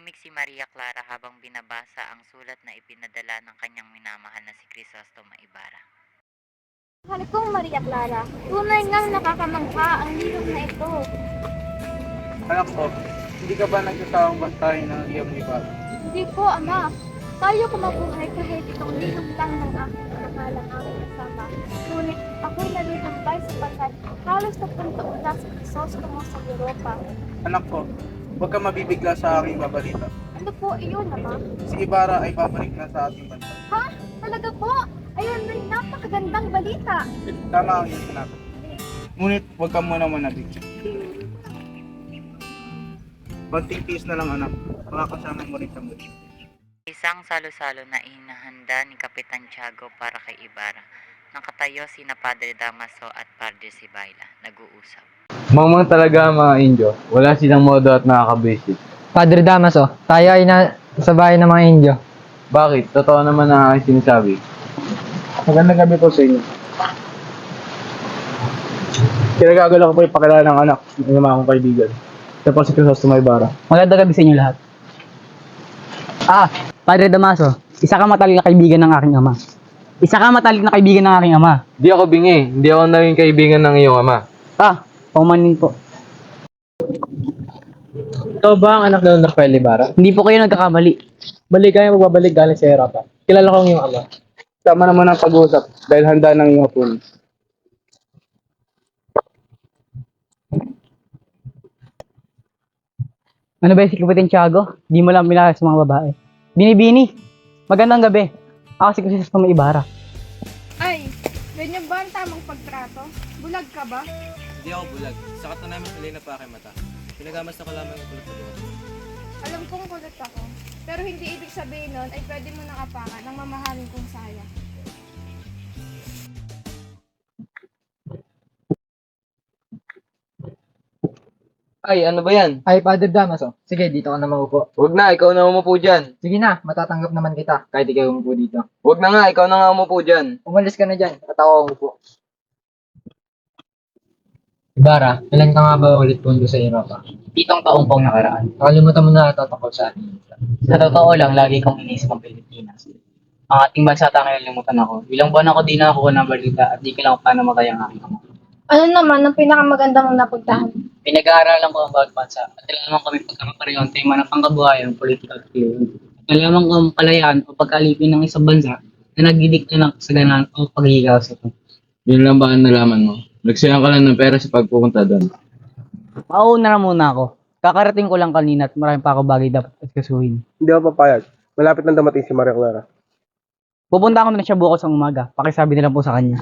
Tahimik si Maria Clara habang binabasa ang sulat na ipinadala ng kanyang minamahal na si Crisostomo Ibarra. Mahal kong Maria Clara, tunay ngang nakakamangha ang libro na ito. Anak ko, hindi ka ba nagsasawang basahin ng iyong iba? Hindi po, Ama. Tayo ko mabuhay kahit itong liham lang ng aking pangalang aking kasama. Ngunit ako'y nalulumbay sapagkat halos 30 taon na si Crisostomo sa Europa. Anak ko, huwag ka mabibigla sa aking babalita. Ano po iyon, Ama? Si Ibarra ay babalik na sa ating bansa. Ha? Talaga po? Ayun rin napakagandang balita. Tama ang iyong sinabi. Ngunit huwag ka muna manabig. Konting tiis na lang anak, makakasama mo rin sa muli. Isang salo-salo na inahanda ni Kapitan Tiago para kay Ibarra. Nakatayo sina Padre Damaso at Padre Sibayla, nag-uusap. Mamang talaga mga Indio, wala silang modo at nakakabisit. Padre Damaso, tayo ay sa bahay ng mga Indio. Bakit? Totoo naman ang aking sinasabi. Magandang gabi po sa inyo. Kinagagala ko po yung pakilala ng anak ng mga akong kaibigan. Ito po si Crisostomo Ibarra. Magandang gabi sa inyo lahat. Padre Damaso, isa ka matalik na kaibigan ng aking ama. Isa ka matalik na kaibigan ng aking ama. Di ako bingi, hindi ako naging kaibigan ng iyong ama. Paumanin po. Ikaw ba ang anak ng Rafael Ibarra? Hindi po kayo nagkakamali. Balik kayo magbabalik galing sa Europa. Kilala ko ang iyong ama. Tama naman ang pag-uusap dahil handa ng iyong hapon. Ano ba yung si Kapitan Tiago? Di mo lang pinakaya sa mga babae. Binibini, magandang gabi. Ako si Crisostomo Ibarra. Ay, ganyan ba ang tamang pagtrato? Bulag ka ba? Hindi ako bulag. Sakat na namin pilay na pa aking mata. Pinagamas na ko lamang ang kulot na buwan. Alam kong kulit ako. Pero hindi ibig sabihin nun ay pwede mo nang apangan ng mamahalin kong saya. Ay, ano ba yan? Ay, Padre Damaso. Sige, dito ka na maupo. Huwag na, ikaw na umupo dyan. Sige na, matatanggap naman kita kahit ikaw umupo dito. Huwag na nga, ikaw na nga umupo dyan. Umalis ka na dyan at ako umupo. Ibarra, ilan ka nga ba ulit pundo sa Europa? 7 taong pong nakaraan. Nakalimutan mo na ito tungkol sa atin. Sa totoo lang, lagi kong inisip ang Pilipinas. Ang ating bansa nakalimutan ako. Ilang buwan ako di nakakuha ng balita at di ko lang paano matay ang aking ama. Ano naman ang pinakamaganda mong napuntahan? Pinag-aaralan ko ang bawat bansa at nalaman kami pagkakapareho ang tema ng pangkabuhayan, political theory. At nalaman ko ang kalayaan o pagkalipin ng isang bansa na nagdidikta ng kasaganan o paghihigaw sa ito. Yun lang ba ang nalaman mo? Nagsayang ka lang ng pera sa pagpupunta doon. Mauuna na muna ako. Kakarating ko lang kanina at maraming pa ako bagay dapat kasuhin. Hindi ako papayag. Malapit nang dumating si Maria Clara. Pupunta ako na siya bukas ang umaga. Pakisabi na lang po sa kanya.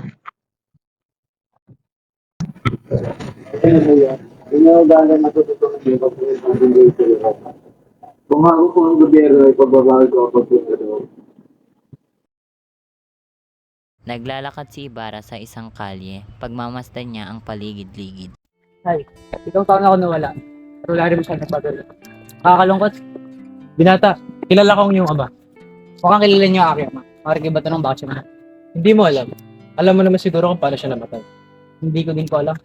Kung ako po ang gobyerno ay pagbabawal ko ang pagpunta doon. Naglalakad si Ibarra sa isang kalye, pagmamasdan niya ang paligid-ligid. Ay, 7 taon ako nawala. Pero wala rin siya nagpadala. Nakakalungkot. Binata, kilala ko ang iyong ama. Mukhang kilala niyo ang aking ama. Makikiba tanong bakit siya naman. Hindi mo alam. Alam mo naman siguro kung paano siya namatay. Hindi ko din ko alam.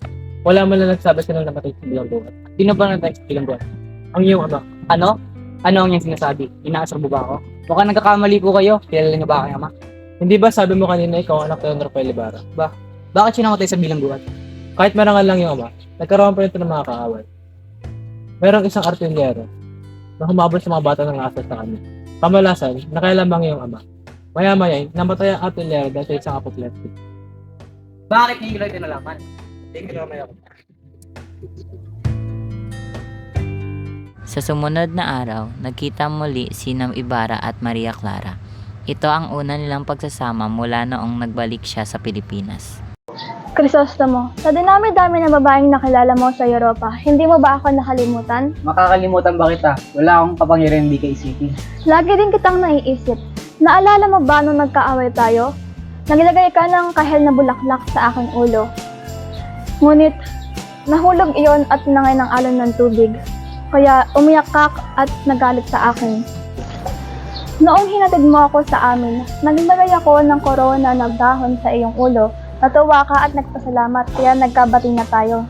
Wala man lang nagsabi sila namatay sa bilang buwan. Sino ba natin sa bilang buwan? Ang iyong ama. Ano? Ano ang iyong sinasabi? Inaasar mo ba ako? Mukhang nagkakamali po kayo. Kilala niyo ba aking ama? Hindi ba sabi mo kanina ikaw ang anak ng Rafael Ibarra? Bakit siya namatay sa bilang buwan? Kahit marangal lang yung ama, nagkaroon pa rin ito ng mga kaaway. Merong isang artilyero na humabol sa mga bata ng asas sa kanya. Kamalasan, nakailamang yung ama. Maya-maya, namatay ang artilyero dahil sa isang apoplectic. Bakit hindi ko lang tinalaman? Tingin na mamaya ko. Sa sumunod na araw, nagkita muli sina Ibarra at Maria Clara. Ito ang una nilang pagsasama mula noong nagbalik siya sa Pilipinas. Crisostomo, sa dinami-dami ng babaeng nakilala mo sa Europa, hindi mo ba ako nakalimutan? Makakalimutan ba kita? Wala akong kapangyarihan hindi ka isipin. Lagi din kitang naiisip. Naalala mo ba nung nagkaaway tayo? Naglagay ka ng kahel na bulaklak sa aking ulo. Ngunit, nahulog iyon at nangay ng alon ng tubig. Kaya umiyak ka at nagalit sa akin. Noong hinatid mo ako sa amin, naglagay ako ng korona na dahon sa iyong ulo. Natuwa ka at nagpasalamat kaya nagkabati na tayo.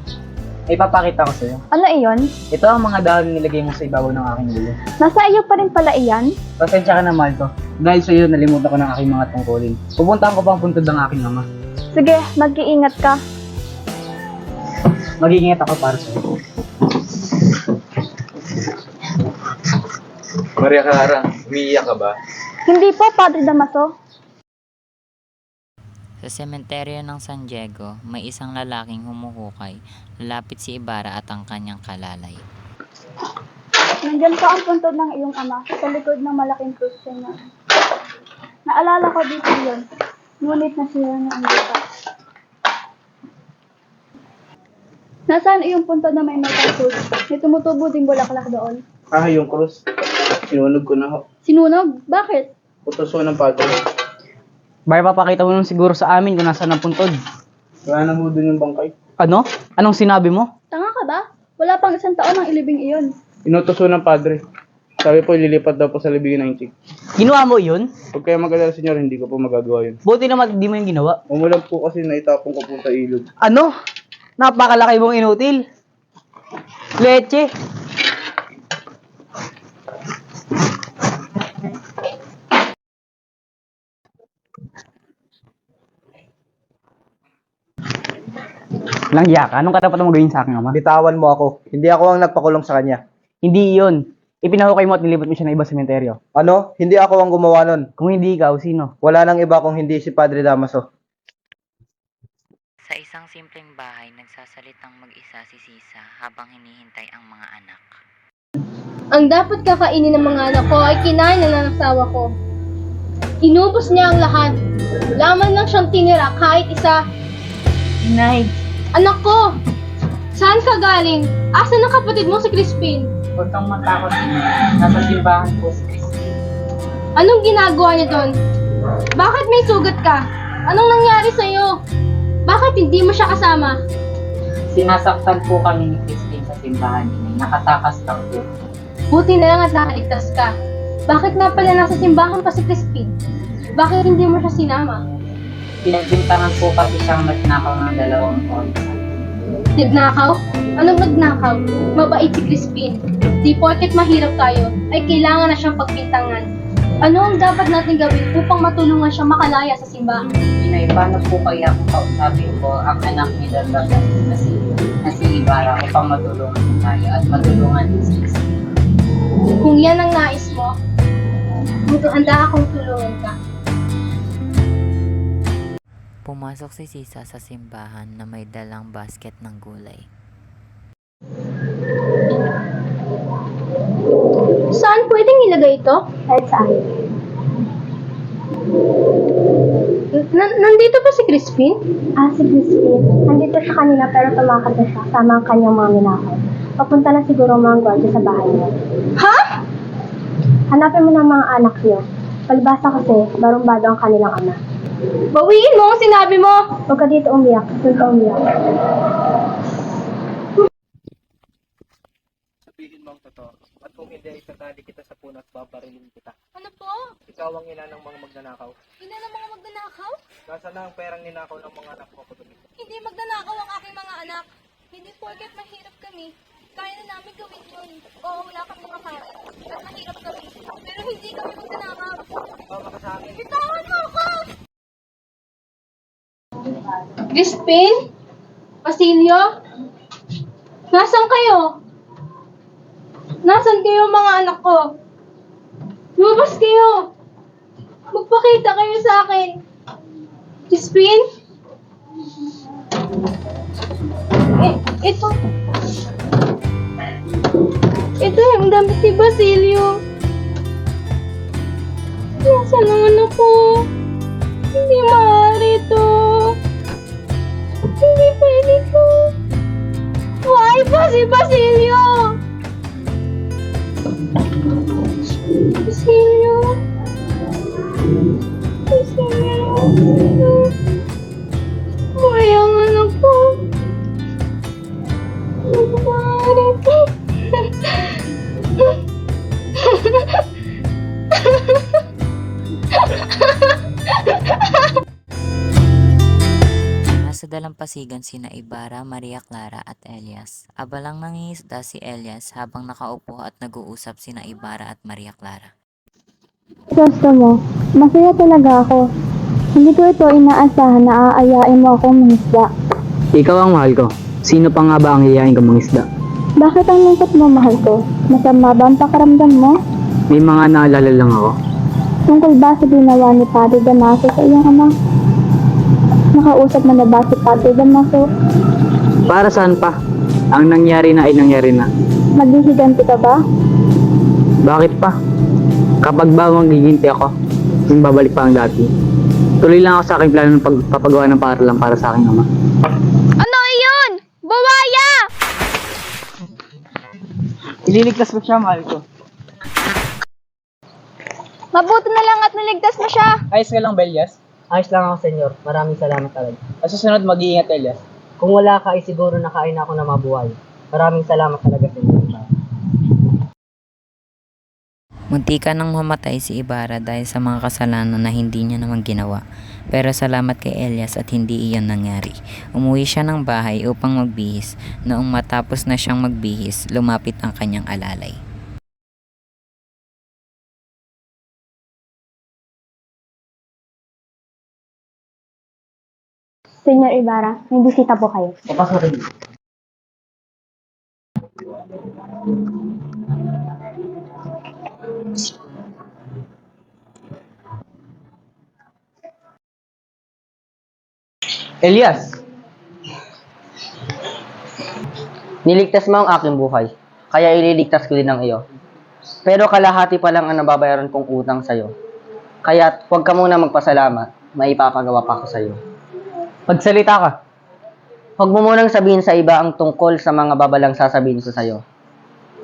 Ay papakita ko sa'yo. Ano iyon? Ito ang mga dahon na nilagay mo sa ibabaw ng aking ulo. Nasa iyo pa rin pala iyan? Pasensya ka na, Malto. Dahil sa iyo, nalimutan ko ng aking mga tungkulin. Pupuntahan ko pa ang puntod ng aking ama. Sige, mag-iingat ka. Mag-iingat ako para sa'yo. Maria Clara, umiiyak ka ba? Hindi po, Padre Damaso. Sa sementeryo ng San Diego, may isang lalaking humuhukay. Lalapit si Ibarra at ang kanyang kalalay. Nandyan po ang puntod ng iyong ama sa likod ng malaking krus niya. Naalala ko dito yun, ngunit nasira na ang lupa. Nasaan iyong puntod na may malaking krus? May tumutubo ding bulaklak doon. Yung krus. Sinunog ko na ho. Sinunog? Bakit? Utos ko ng padre. Bar, papakita mo nun siguro sa amin kung nasaan ang puntod. Wala na ho dun yung bangkay. Ano? Anong sinabi mo? Tanga ka ba? Wala pang 1 taon ang ilibing iyon. Inutos ko ng padre. Sabi po, ililipat daw po sa libingan ng chick. Ginawa mo yun? Huwag kayo mag-alala, senyor, hindi ko po magagawa yun. Buti naman di mo yung ginawa. Umulan po kasi naitapon ko po sa ilog. Ano? Napakalaki mong inutil. Leche. Langya ka? Anong katapat mo gawin sa akin, ama? Bitawan mo ako. Hindi ako ang nagpakulong sa kanya. Hindi yun. Ipinahukay mo at nilipat mo siya ng ibang sementeryo. Ano? Hindi ako ang gumawa nun. Kung hindi ikaw, sino? Wala nang iba kung hindi si Padre Damaso. Sa isang simpleng bahay, nagsasalitang mag-isa si Sisa habang hinihintay ang mga anak. Ang dapat kakainin ng mga anak ko ay kinain na ng asawa ko. Inubos niya ang lahat. Laman lang siyang tinira kahit isa. Inay! Anak ko! Saan ka galing? Asan ang kapatid mo si Crispin? Huwag kang matakot, Inay. Nasa simbahan po si Christine. Anong ginagawa niya doon? Bakit may sugat ka? Anong nangyari sa'yo? Bakit hindi mo siya kasama? Sinasaktan po kami ni Christine sa simbahan, Inay. Nakatakas lang po. Buti na lang at nakaligtas ka. Bakit nga pala nasa simbahan pa si Crispin? Bakit hindi mo siya sinama? Pinagbintangan po kasi siyang nagnakaw ng 2 taon. Nagnakaw? Anong nagnakaw? Mabait si Crispin. Di porket mahirap tayo, ay kailangan na siyang pagbintangan. Ano ang dapat natin gawin upang matulungan siyang makalaya sa simbahan? Inay, paano po kaya kung kausapin ko ang anak ni Dalbag na si Ibarra upang matulungan po tayo at matulungan din si Christine? Kung yan ang nais mo, handa akong tulungan ka. Pumasok si Sisa sa simbahan na may dalang basket ng gulay. Saan pwedeng ilagay ito? Kahit saan. Nandito ba si Crispin? Si Crispin. Nandito siya kanina pero tumakas na siya kasama ang kanyang mga ninakaw. Papunta na siguro ang mga gwardiya sa bahay niya. Ha? Hanapin mo ng mga anak niyo. Palibasa kasi, barumbado ang kanilang ama. Bawiin mo ang sinabi mo! Huwag ka dito umiyak. Huwag ka umiyak. Sabihin mo ang totoo. At kung hindi ay tatali kita sa puno at babarilin kita. Ano po? Ikaw ang ina ng mga magnanakaw. Ina ng mga magnanakaw? Nasaan na ang perang ninakaw ng mga anak mo katuloy? Hindi magnanakaw ang aking mga anak. Hindi porket mahirap kami. Kaya na namin gawin yun. Oo, wala kami makain. At mahirap kami. Pero hindi kami magnanakaw. Tama ka sa akin. Bitawan mo ako! Crispin? Basilio? Nasaan kayo? Nasaan kayo mga anak ko? Lumabas kayo! Magpakita kayo sa akin! Crispin? Ito. Ito yung damit ni Basilio. Nasaan naman ako? Hindi maaari ito. Hindi pwede ko. Why pa si Basilio? Basilio? Basilio? Why ang anak ko? Hindi maaari ito. Nasa dalampasigan sina Ibarra, Maria Clara at Elias. Abalang nangingisda si Elias habang nakaupo at nag-uusap sina Ibarra at Maria Clara. Gusto mo, masaya talaga ako. Hindi ko ito inaasahan na aayain mo akong mangisda. Ikaw ang mahal ko. Sino pa nga ba ang hiyain kang mangisda? Bakit ang lungkot mo, mahal ko? Masama ba ang pakaramdam mo? May mga naalala lang ako. Tungkol ba sa ginawa ni Padre Damaso sa iyong ama? Nakausap mo na ba si Padre Damaso? Para saan pa? Ang nangyari na ay nangyari na. Maghihiganti ka ba? Bakit pa? Kapag ba magiginti ako, yung babalik pa ang dati. Tuloy lang ako sa aking plano ng pagpapagawa ng paaralan para sa aking ama. Ano iyon? Buwaya! Ililigtas mo siya, mahal ko. Mabuti na lang at niligtas mo siya. Ayos ka lang, Elias? Ayos lang ako, senyor. Maraming salamat talaga. Sa susunod, mag-iingat, Elias. Kung wala ka, ay siguro nakain ako na mabuhay. Maraming salamat talaga, senyor. Muntika nang mamatay si Ibarra dahil sa mga kasalanan na hindi niya naman ginawa. Pero salamat kay Elias at hindi iyon nangyari. Umuwi siya ng bahay upang magbihis. Noong matapos na siyang magbihis, lumapit ang kanyang alalay. Senyor Ibarra, may bisita po kayo. Papasok rin. Elias! Niligtas mo ang aking buhay, kaya ililigtas ko din ang iyo. Pero kalahati pa lang ang nababayaran kong utang sa'yo. Kaya huwag ka muna magpasalamat, maipapagawa pa ako sa'yo. Pagsalita ka. Huwag mo munang sabihin sa iba ang tungkol sa mga babalang sasabihin ko sa'yo.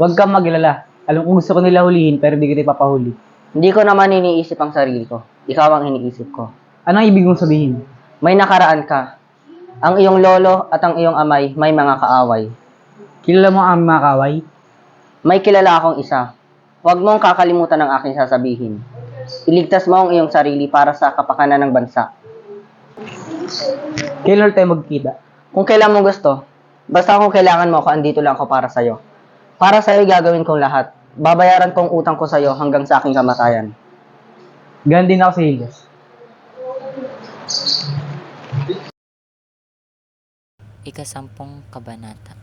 Huwag kang maglala. Alam ko gusto ko nila hulihin pero di kita ipapahuli. Hindi ko naman iniisip ang sarili ko. Ikaw ang iniisip ko. Anong ibig mong sabihin? May nakaraan ka. Ang iyong lolo at ang iyong amay may mga kaaway. Kilala mo ang mga kaaway? May kilala akong isa. Huwag mong kakalimutan ang aking sasabihin. Iligtas mo ang iyong sarili para sa kapakanan ng bansa. Kailan tayo magkita? Kung kailan mo gusto. Basta kung kailangan mo ako, andito lang ako para sa'yo. Para sa'yo gagawin kong lahat. Babayaran kong utang ko sa'yo hanggang sa aking kamatayan. Ganun din ako sa Elias. Ika-10 kabanata.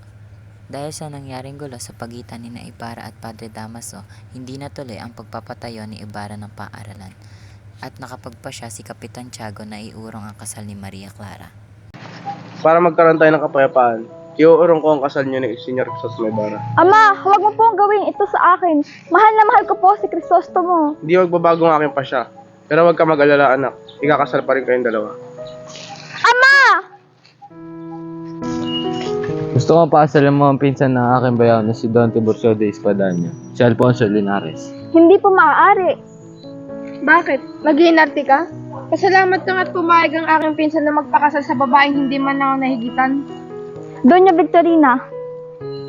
Dahil sa nangyaring gulo sa pagitan ni Ibarra at Padre Damaso, hindi natuloy ang pagpapatayo ni Ibarra ng paaralan. At nakapagpa siya si Kapitan Tiago na iurong ang kasal ni Maria Clara. Para magkaroon tayo ng kapayapaan, iuurong ko ang kasal niyo ni Senior Crisostomo Ibarra. Ama, huwag mo pong gawin ito sa akin. Mahal na mahal ko po si Crisostomo. Hindi magbabago ang aking pasya. Pero huwag ka mag-alala, anak. Ikakasal pa rin kayong dalawa. Ama! Gusto ko paasalan mo ang pinsan ng aking bayaw na si Don Tiburcio de Espadaña, si Alfonso Linares. Hindi po maaari. Bakit? Maghihinarti ka? Pasalamat ka nga't pumayag ang aking pinsan na magpakasal sa babaeng hindi man lang nahigitan. Doña Victorina,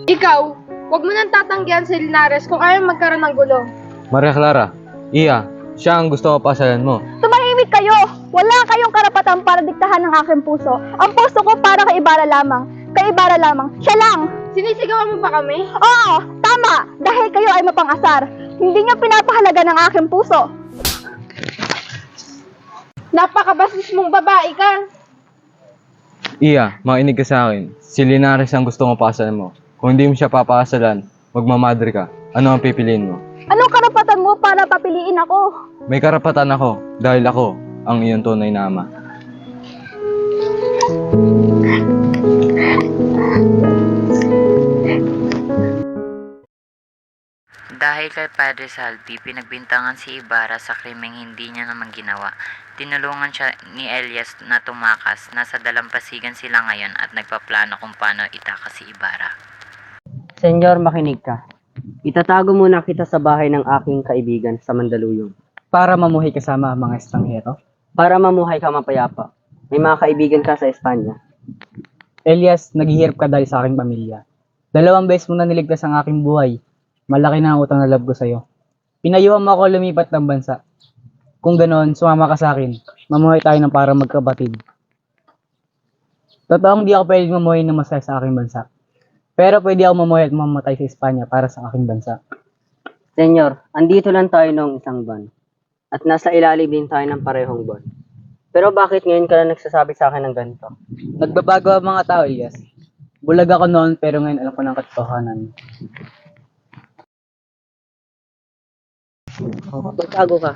Ikaw, huwag mo nang tatanggihan si Linares kung ayaw magkaroon ng gulo. Maria Clara, iya, siya ang gusto ko paasalan mo. tumahimik kayo! Wala kayong karapatan para diktahan ng aking puso. Ang puso ko para kay Ibarra lamang. Kay Ibarra lamang. Siya lang! Sinisigawan mo ba kami? Oo! Tama! Dahil kayo ay mapang-asar. Hindi niyo pinapahalaga ng aking puso. Napakabasis mong babae ka. Iya, makinig ka sa akin. Si Linares ang gusto ko paasalan mo. Kung hindi mo siya papaasalan, magmamadre ka. Ano ang pipiliin mo? Anong karapatan mo para papiliin ako? May karapatan ako dahil ako ang iyong tunay na ama. Dahil kay Padre Salvi, pinagbintangan si Ibarra sa krimeng hindi niya naman ginawa. Tinulungan siya ni Elias na tumakas. Nasa dalampasigan sila ngayon at nagpaplano kung paano itakas si Ibarra. Senyor, makinig ka. Itatago muna kita sa bahay ng aking kaibigan sa Mandaluyong. Para mamuhay kasama ang mga estranghero? Para mamuhay ka mapayapa. May mga kaibigan ka sa Espanya. Elias, naghihirap ka dahil sa aking pamilya. 2 beses mo na niligtas ang aking buhay. Malaki na ang utang na loob ko sa'yo. Pinayuhan mo ako lumipat ng bansa. Kung ganoon, sumama ka sa akin. Mamuhay tayo ng para magkabatid. Totoong di ako pwedeng mamuhay na masaya sa aking bansa. Pero pwede ako mamuhay at mamatay sa Espanya para sa aking bansa. Senyor, andito lang tayo noong isang buwan. At nasa ilalim din tayo ng parehong buwan. Pero bakit ngayon ka lang nagsasabi sa akin ng ganito? Nagbabago ang mga tao, Elias. Bulag ako noon pero ngayon alam ko ng katotohanan. Magtago ka.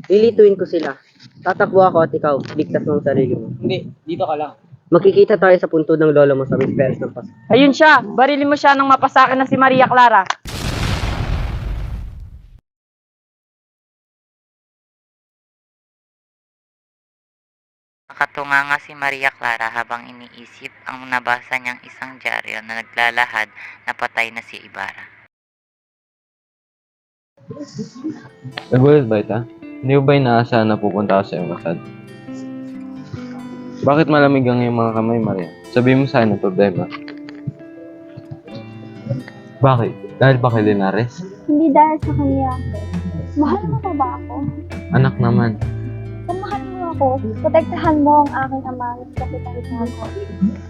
Lilituin ko sila. Tatakbo ako at ikaw, ligtas mo ang sarili mo. Hindi, dito ka lang. Makikita tayo sa puntod ng lolo mo sa Whisperes ng Pasko. Ayun siya! Barilin mo siya nang mapasakin na si Maria Clara. Nakatunganga si Maria Clara habang iniisip ang nabasa niyang isang dyaryo na naglalahad na patay na si Ibarra. Nagulat ba ita? Hindi mo ba inaasahan na pupunta ako sa iyong kasal? Bakit malamig ang iyong mga kamay, Maria? Sabihin mo sa akin ang problema. Bakit? Dahil ba kay Linares? Hindi dahil sa kanya. Mahal mo pa ba ako? Anak naman. Kung mahal mo ako, protektahan mo ang aking ama at kapitan ko.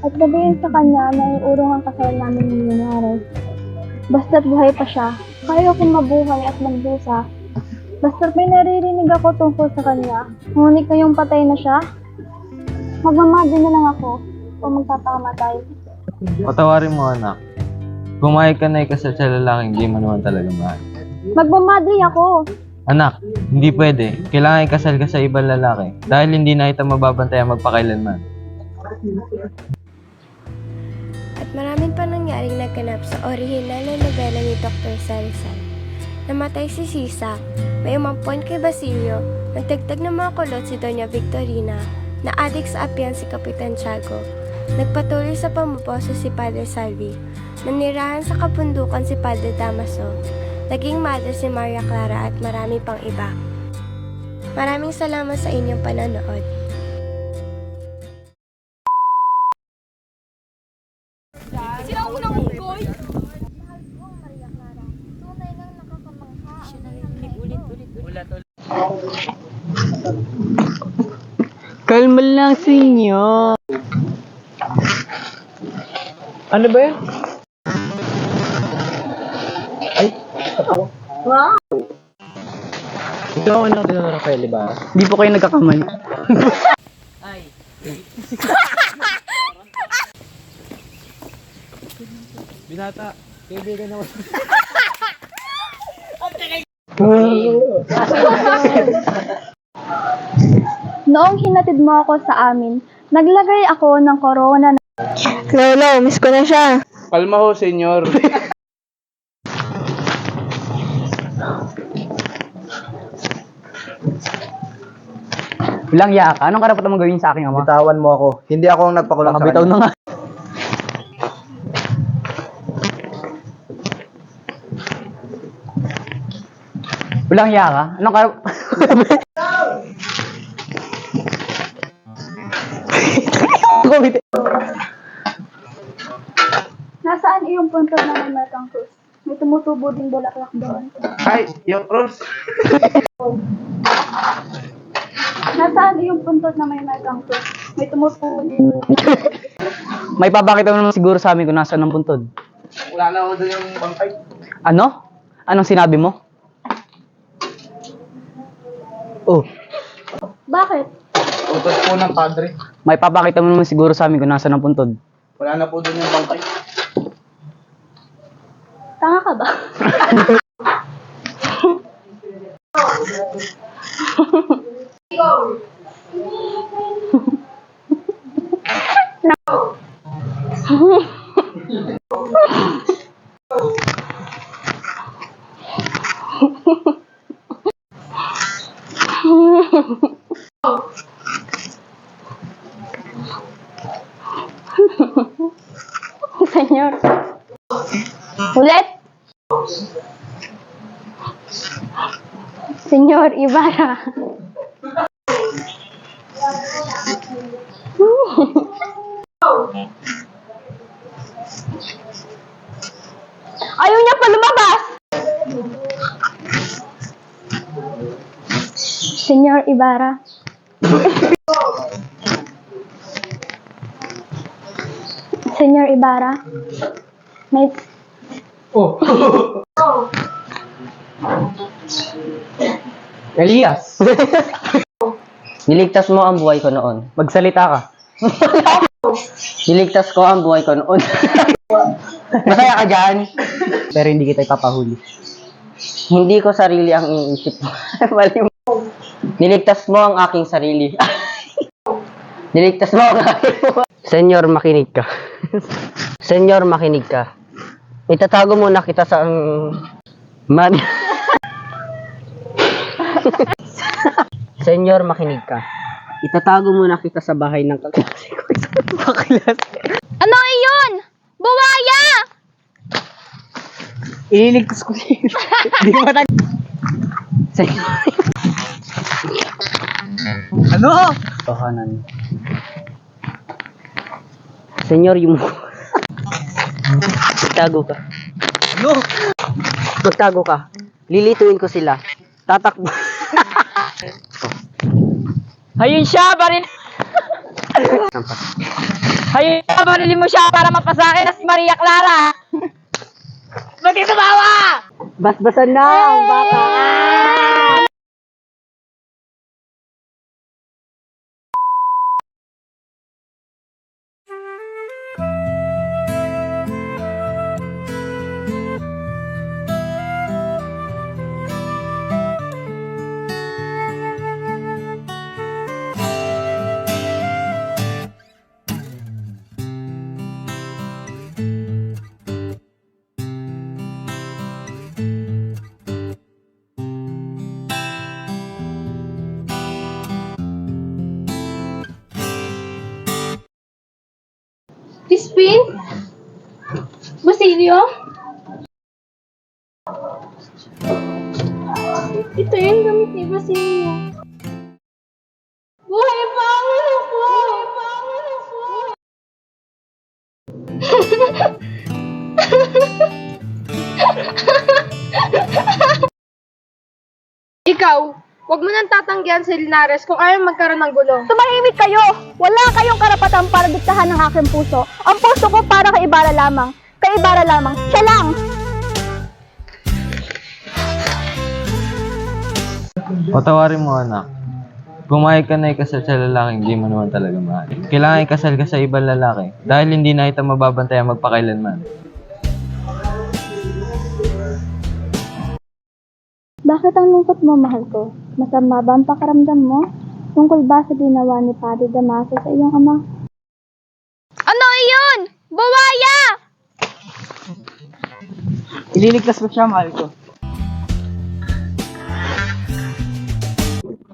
At sabihin sa kanya na iurong ang kasal namin ni Linares. Basta't buhay pa siya, kaya akong mabuhay at magdusa. Basta't may naririnig ako tungkol sa kanya, ngunit ngayong patay na siya, magmamadi na lang ako o magpapamatay. Patawarin mo, anak. Pumayag ka na ikasal sa lalaking hindi mo naman talaga mahal. Magmamadi ako! Anak, hindi pwede. Kailangan ikasal ka sa ibang lalaki. Dahil hindi na kita mababantayan magpakailanman. At maraming pa nangyaring naganap sa orihinal na nobela ni Dr. Salazar. Namatay si Sisa, may umampon kay Basilio, nagdagdag ng mga kulot si Doña Victorina, na-addict sa apyan si Kapitan Tiago, nagpatuloy sa pamuposo si Padre Salvi, nanirahan sa kapundukan si Padre Damaso, naging mother si Maria Clara at marami pang iba. Maraming salamat sa inyong panonood. Kalma lang, senyor. Ano ba yan? Ikaw ang anak din ng Rafael, ba? Di po kayo nagkakamali. Binata, kaibigan naman. Noong hinatid mo ako sa amin, naglagay ako ng korona na Lolo, miss ko na siya. Palma ho, senyor. Bilang iya ka. Anong karapatan mo gawin sa aking ama? Bitawan mo ako. Hindi ako ang nagpakulong sa Bitaw kanya. na nga. Bilang iya ka. Anong karapatan? Nasaan iyong puntod na may Mercang Cruz? May tumutubo din bulaklak doon. Ay, yung cross. Nasaan iyong puntod na may Mercang Cruz? May tumutubo din. May papakita mo naman siguro sa amin kung nasaan ang puntod. Wala na ako doon yung bangkay. Ano? Anong sinabi mo? Oh, Bakit? Utos po ng padre. may papakita mo naman siguro sa amin kung nasaan ang puntod. Wala na po doon yung bangkay. Tanga ka ba? Senyor. Ulit! Senyor Ibarra. Ayaw niya pa lumabas! Senyor Ibarra. Senyor Ibarra, may Elias! Niligtas mo ang buhay ko noon. Magsalita ka. Niligtas ko ang buhay ko noon. Masaya ka dyan. Pero hindi kita ipapahuli. Hindi ko sarili ang iniisip mo. Mali mo. Niligtas mo ang aking sarili. Niligtas mo ang aking Senyor, makinig ka. Senyor, makinig ka. Itatago muna kita sa man. Senyor, makinig ka. Itatago muna kita sa bahay ng kaklase ko. Ano iyon? Buwaya! Ililigtas ko siya. Hindi ko matag... Senyor. Ano? Tohanan. Senyor, yung... Magtago ka. Ano? Magtago ka. Lilituin ko sila. Tatakbo. Hayun siya, baril... Hayun siya, barilin mo siya para mapasakin na si Maria Clara! Bakit tumawa? Basbasan na ang bata. Crispin? Basilio? Ito yung gamit ni Basilio. Buhay pa ang anak ko! Buhay pa ang anak ko! Ikaw, huwag mo nang tatanggihan si Linares kung ayaw magkaroon ng gulo. Tumahimik kayo! Wala kayong karapatan para diktahan ng aking puso. Ang puso ko para kay Ibarra lamang. Kay Ibarra lamang. Siya lang! Patawarin mo, anak. Pumayag ka na ikasal sa lalaking hindi mo naman talaga mahal. Kailangan ikasal ka sa ibang lalaki dahil hindi na kita mababantayan magpakailanman. Bakit ang lungkot mo, mahal ko? Masama ba ang pakaramdam mo? Tungkol ba sa ginawa ni Padre Damaso sa iyong ama? Ano iyon? Buwaya! Ililigtas mo siya, mahal ko.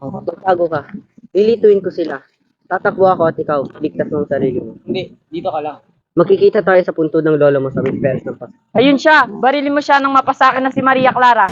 Magtago ka. Lilituin ko sila. Tatakbo ako at ikaw. Ligtas mo ang sarili mo. Hindi, dito ka lang. Magkikita tayo sa puntod ng lolo mo sa Miss Perez ng Pasko. Ayun siya, barilin mo siya nang mapasakin na si Maria Clara.